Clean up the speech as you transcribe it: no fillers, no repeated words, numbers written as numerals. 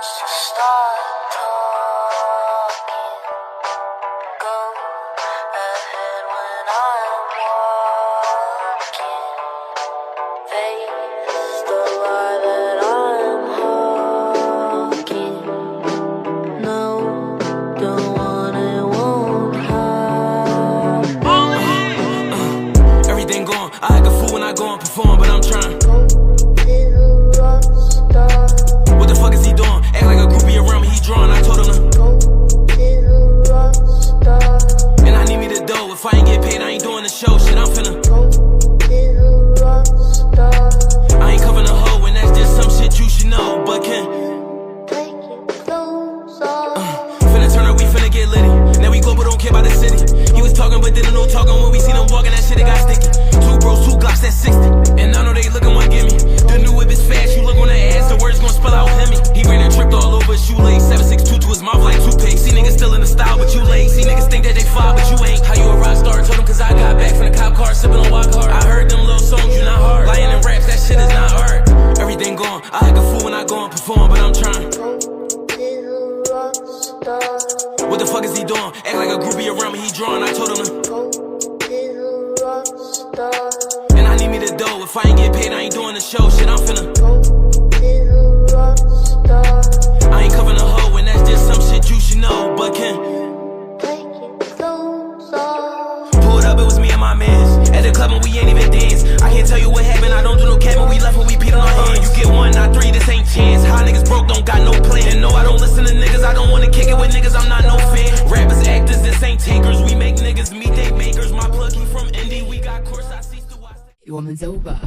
So start talking, go ahead when I'm walking. Face the lie that I'm hawking. No, don't want it, won't happen. Everything gone, I act a fool when I go and perform, but I'm trying. What the fuck is he doing? Act like a groupie around me, he drawing, I told him to. And I need me the dough, if I ain't get paid, I ain't doing the show, shit, I'm finna. I ain't covering a hoe, and that's just some shit you should know, but finna turn up, we finna get litty. Now we global, don't care about the city. He was talking, but didn't know talking. When we seen him walking, that shit, it got sticky. 2 bros, 2 Glocks, that's 60. And I know they looking one, give me. The new whip is fast, you look on the ass, the words gon' spell out Hemi. He ran and tripped all over his shoelace. 762 to his mouth like toothpaste. See niggas still in the style, but you late. See niggas think that they fly, but you ain't. How you a rock star? Told him cause I got back from the cop car, sipping on walk hard. I heard them little songs, you not hard. Lying in raps, that shit is not art. Everything gone, I act a fool when I go and perform, but I'm trying. What the fuck is he doing? Act like a groupie around me, he drawing, I told him to. And I need me the dough, if I ain't get paid, I ain't doing the show, shit, I'm finna. I ain't covering a hoe, and that's just some shit you should know, but pulled up, it was me and my mans. At the club and we ain't even dance. I can't tell you what happened, I don't do no capping. We left when we peed on our hands. You get 1, not 3, this ain't chance. How niggas broke, don't got no plan. And no, I don't listen to niggas, I don't wanna kick it with niggas, I'm not no fan. Rappers, actors, this ain't takers. We make niggas meet they makers. My plug, he from Indy, we got course, I see to watch. 我们走吧。